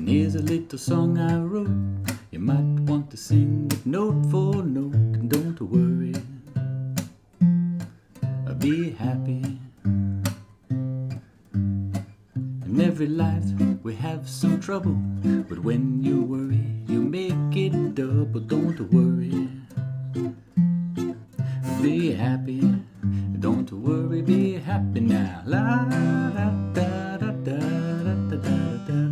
here's a little song I wrote. You might want to sing it note for note. And don't worry, be happy. In every life we have some trouble, but when you worry, you make it double. Don't worry, be happy. Don't worry, be happy now. La da da da da da da da da da da da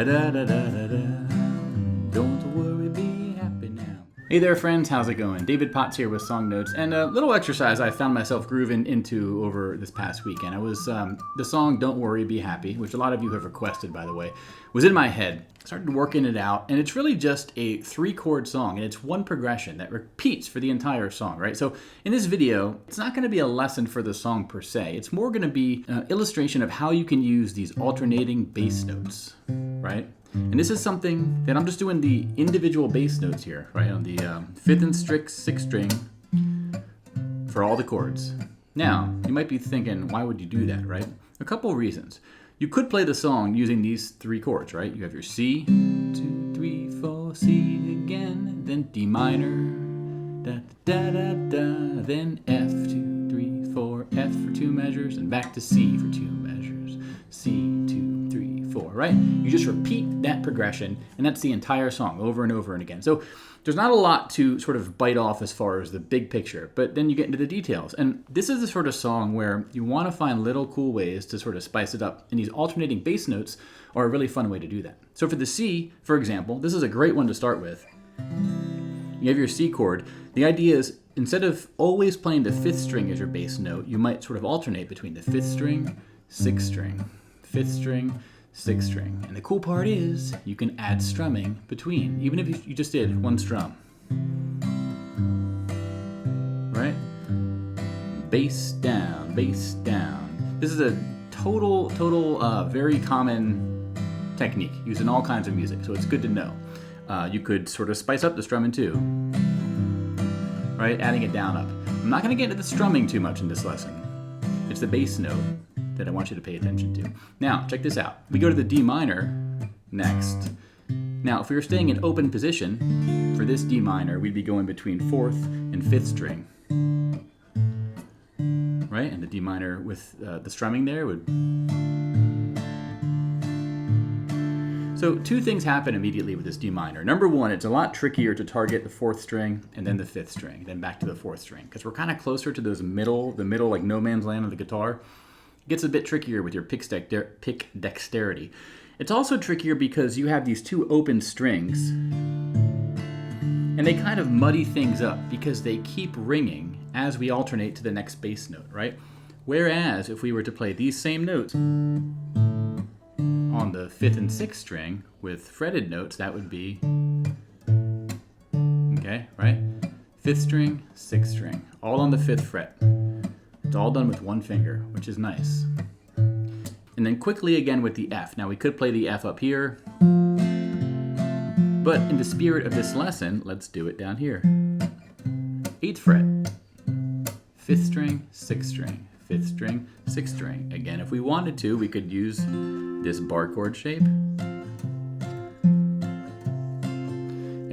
da da da da da. Don't worry, be happy now. Hey there, friends. How's it going? David Potts here with Song Notes, and a little exercise I found myself grooving into over this past weekend. I was the song "Don't Worry, Be Happy," which a lot of you have requested, by the way, was in my head. Started working it out, and it's really just a 3-chord song, and it's one progression that repeats for the entire song, right? So in this video, it's not going to be a lesson for the song per se. It's more going to be an illustration of how you can use these alternating bass notes, right? And this is something that I'm just doing the individual bass notes here, right? On the 5th and 6th string for all the chords. Now, you might be thinking, why would you do that, right? A couple reasons. You could play the song using these 3 chords, right? You have your C, 2, 3, 4, C again, then D minor, da da da da, then F, 2, 3, 4, F for 2 measures, and back to C for 2 measures, C, 2, 3, 4, right? You just repeat that progression, and that's the entire song over and over and again. So there's not a lot to sort of bite off as far as the big picture, but then you get into the details. And this is the sort of song where you want to find little cool ways to sort of spice it up. And these alternating bass notes are a really fun way to do that. So for the C, for example, this is a great one to start with. You have your C chord. The idea is, instead of always playing the 5th string as your bass note, you might sort of alternate between the 5th string, 6th string, 5th string, 6th string. And the cool part is you can add strumming between, even if you just did one strum. Right? Bass down, bass down. This is a total, very common technique used in all kinds of music, so it's good to know. You could sort of spice up the strumming too. Right? Adding it down up. I'm not going to get into the strumming too much in this lesson. It's the bass note that I want you to pay attention to. Now, check this out. We go to the D minor next. Now, if we were staying in open position, for this D minor, we'd be going between 4th and 5th string. Right? And the D minor with the strumming there would... So 2 things happen immediately with this D minor. Number 1, it's a lot trickier to target the 4th string and then the 5th string, then back to the 4th string, because we're kind of closer to the middle like no man's land of the guitar. It gets a bit trickier with your pick dexterity. It's also trickier because you have these 2 open strings, and they kind of muddy things up because they keep ringing as we alternate to the next bass note, right? Whereas if we were to play these same notes on the 5th and 6th string with fretted notes, that would be, okay, right? 5th string, 6th string, all on the 5th fret. It's all done with one finger, which is nice. And then quickly again with the F. Now we could play the F up here, but in the spirit of this lesson, let's do it down here. 8th fret, 5th string, 6th string, 5th string, 6th string. Again, if we wanted to, we could use this bar chord shape. And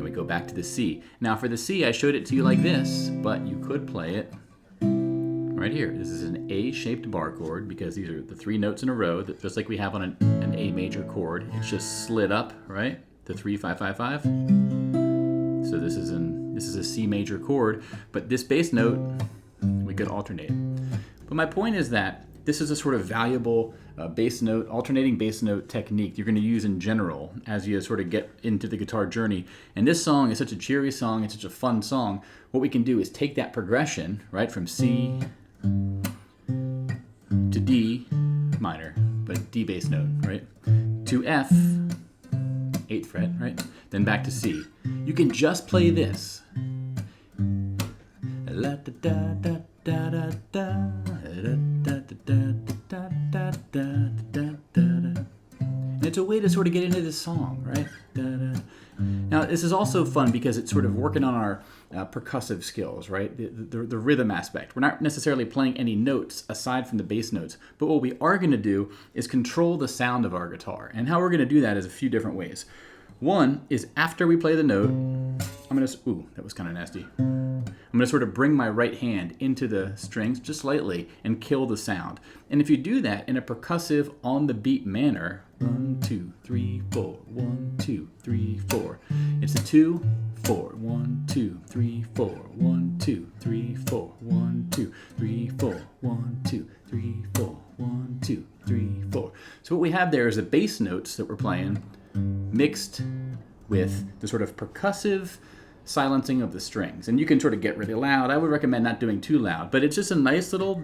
we go back to the C. Now for the C, I showed it to you like this, but you could play it right here. This is an A-shaped bar chord because these are the 3 notes in a row, that just like we have on an A major chord. It's just slid up, right? The 3, 5, 5, 5. So this is a C major chord, but this bass note we could alternate. But my point is that this is a sort of valuable bass note, alternating bass note technique you're going to use in general as you sort of get into the guitar journey. And this song is such a cheery song, it's such a fun song. What we can do is take that progression, right, from C to D minor, but D bass note, right, to F, 8th fret, right, then back to C. You can just play this. La da da da da da da da da da da da da. And it's a way to sort of get into this song, right? Da, da. Now, this is also fun because it's sort of working on our percussive skills, right? The rhythm aspect. We're not necessarily playing any notes aside from the bass notes, but what we are going to do is control the sound of our guitar. And how we're going to do that is a few different ways. One is after we play the note, I'm going to, ooh, that was kind of nasty. I'm going to sort of bring my right hand into the strings just slightly and kill the sound. And if you do that in a percussive on the beat manner, 1, 2, 3, 4, 1, 2, 3, 4. It's a 2, 4, 1, 2, 3, 4, 1, 2, 3, 4, 1, 2, 3, 4, 1, 2, 3, 4, 1, 2, 3, 4. So what we have there is the bass notes that we're playing mixed with the sort of percussive silencing of the strings. And you can sort of get really loud. I would recommend not doing too loud, but it's just a nice little,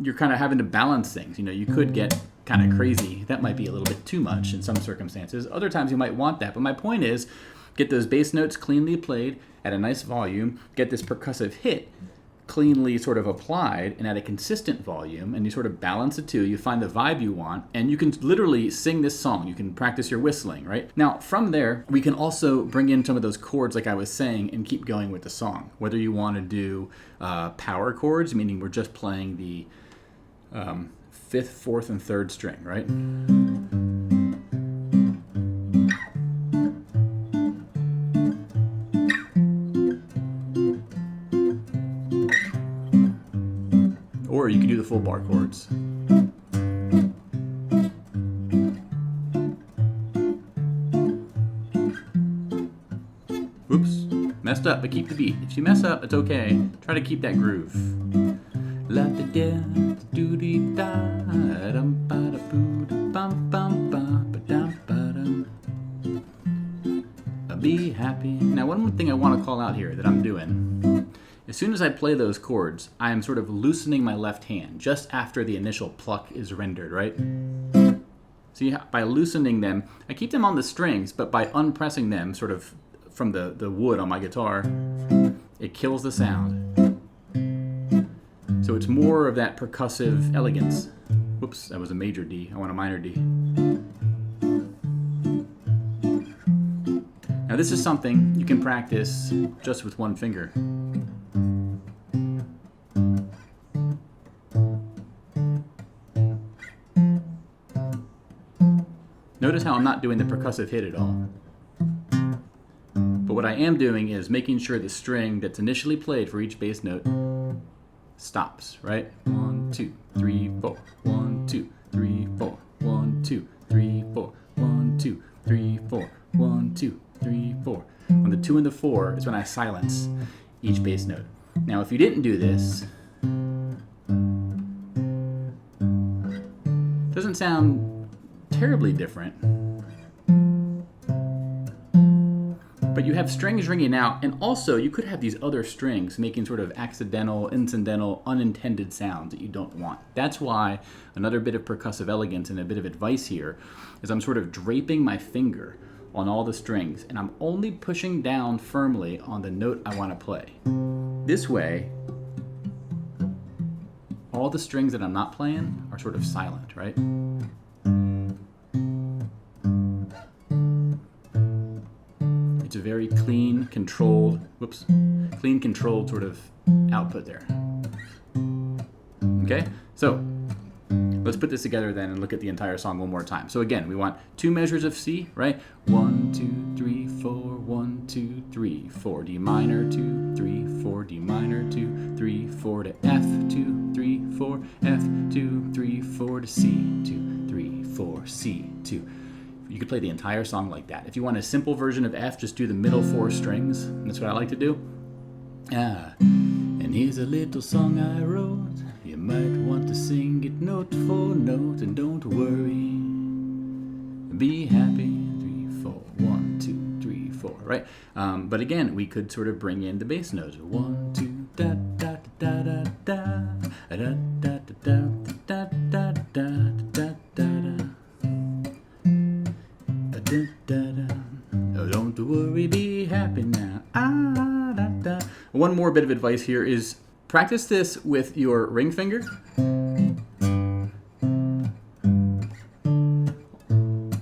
you're kind of having to balance things. You know, you could get kind of crazy. That might be a little bit too much in some circumstances. Other times you might want that. But my point is, get those bass notes cleanly played at a nice volume, get this percussive hit cleanly sort of applied and at a consistent volume, and you sort of balance the two, you find the vibe you want, and you can literally sing this song. You can practice your whistling, right? Now, from there, we can also bring in some of those chords like I was saying and keep going with the song. Whether you want to do power chords, meaning we're just playing the 5th, 4th, and 3rd string, right? Or you can do the full bar chords. Oops, messed up, but keep the beat. If you mess up, it's okay. Try to keep that groove. La da da do dee da dum ba da boo da bum bum ba ba dum ba dum. Be happy. Now, one more thing I want to call out here that I'm doing. As soon as I play those chords, I am sort of loosening my left hand just after the initial pluck is rendered, right? See, by loosening them, I keep them on the strings, but by unpressing them sort of from the wood on my guitar, it kills the sound. So it's more of that percussive elegance. Whoops, that was a major D. I want a minor D. Now this is something you can practice just with one finger. Notice how I'm not doing the percussive hit at all. But what I am doing is making sure the string that's initially played for each bass note stops, right? 1, 2, 3, 4. 1, 2, 3, 4. 1, 2, 3, 4. 1, 2, 3, 4. 1, 2, 3, 4. On the 2 and the 4 is when I silence each bass note. Now, if you didn't do this, it doesn't sound terribly different, but you have strings ringing out, and also you could have these other strings making sort of accidental, incidental, unintended sounds that you don't want. That's why another bit of percussive elegance and a bit of advice here is I'm sort of draping my finger on all the strings, and I'm only pushing down firmly on the note I want to play. This way, all the strings that I'm not playing are sort of silent, right? It's a very clean, controlled sort of output there. Okay, so let's put this together then and look at the entire song one more time. So again, we want 2 measures of C, right? 1, 2, 3, 4, 1, 2, 3, 4, D minor, 2, 3, 4, D minor, 2, 3, 4 to F, 2, 3, 4, F, 2, 3, 4 to C, 2, 3, 4, C, 2. You could play the entire song like that. If you want a simple version of F, just do the middle 4 strings. That's what I like to do. And here's a little song I wrote. You might want to sing it note for note, and don't worry. Be happy. 3, 4, 1, 2, 3, 4. Right? But again, we could sort of bring in the bass notes. 1, 2, da da da da da da da da da da da da da da. Oh, don't worry, be happy now. One more bit of advice here is practice this with your ring finger.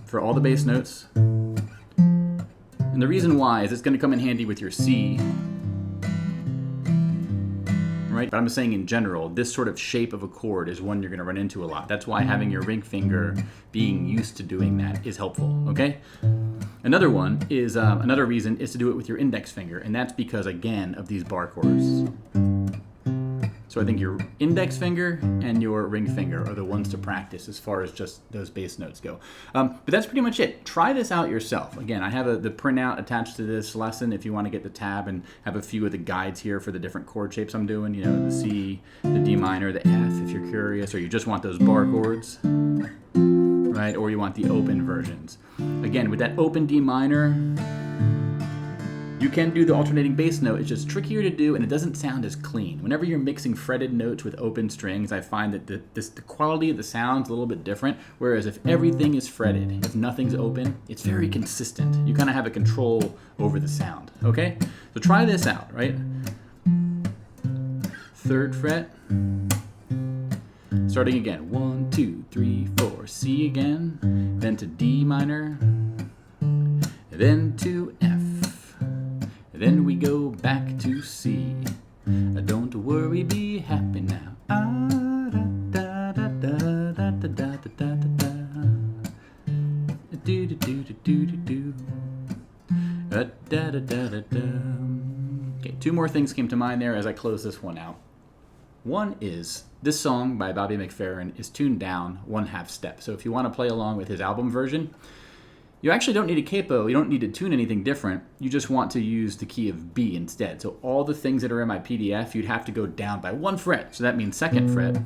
For all the bass notes. And the reason why is it's going to come in handy with your C, right? But I'm saying in general, this sort of shape of a chord is one you're going to run into a lot. That's why having your ring finger being used to doing that is helpful, okay? Another one is, another reason is to do it with your index finger, and that's because, again, of these bar chords. So I think your index finger and your ring finger are the ones to practice as far as just those bass notes go. But that's pretty much it. Try this out yourself. Again, I have the printout attached to this lesson if you want to get the tab and have a few of the guides here for the different chord shapes I'm doing. You know, the C, the D minor, the F if you're curious, or you just want those bar chords, right? Or you want the open versions. Again, with that open D minor, you can do the alternating bass note. It's just trickier to do, and it doesn't sound as clean. Whenever you're mixing fretted notes with open strings, I find that the quality of the sound's a little bit different, whereas if everything is fretted, if nothing's open, it's very consistent. You kind of have a control over the sound, okay? So try this out, right? 3rd fret. Starting again, 1, 2, 3, 4, C again, then to D minor, then to F. Then we go back to C. Don't worry, be happy now. Okay, 2 more things came to mind there as I close this one out. One is this song by Bobby McFerrin is tuned down 1/2 step. So if you want to play along with his album version, you actually don't need a capo. You don't need to tune anything different. You just want to use the key of B instead. So all the things that are in my PDF, you'd have to go down by 1 fret. So that means 2nd fret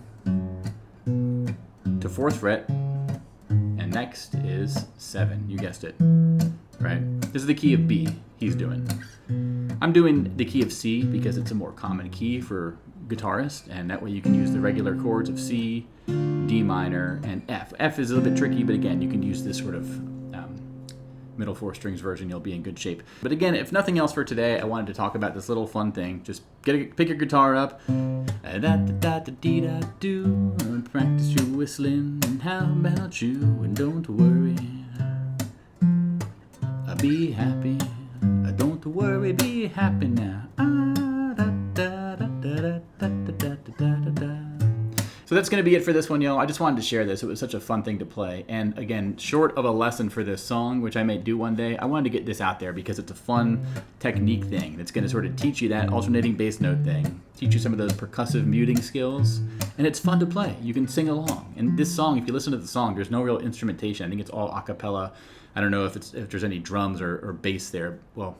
to 4th fret. And next is 7. You guessed it, right? This is the key of B he's doing. I'm doing the key of C because it's a more common key for guitarists, and that way you can use the regular chords of C, D minor, and F. F is a little bit tricky, but again, you can use this sort of middle 4 strings version. You'll be in good shape. But again, if nothing else for today, I wanted to talk about this little fun thing. Just pick your guitar up, da-da-da-da-dee-da-do, and practice your whistling. And how about you? And don't worry, be happy. Don't worry, be happy now. So that's going to be it for this one, y'all. I just wanted to share this. It was such a fun thing to play. And again, short of a lesson for this song, which I may do one day, I wanted to get this out there because it's a fun technique thing that's going to sort of teach you that alternating bass note thing, teach you some of those percussive muting skills, and it's fun to play. You can sing along. And this song, if you listen to the song, there's no real instrumentation. I think it's all a cappella. I don't know if there's any drums or bass there. Well,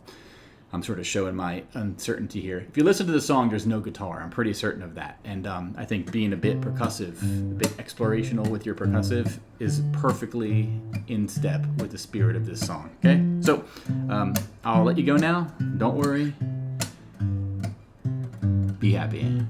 I'm sort of showing my uncertainty here. If you listen to the song, there's no guitar. I'm pretty certain of that. And I think being a bit percussive, a bit explorational with your percussive is perfectly in step with the spirit of this song. Okay? So I'll let you go now. Don't worry. Be happy.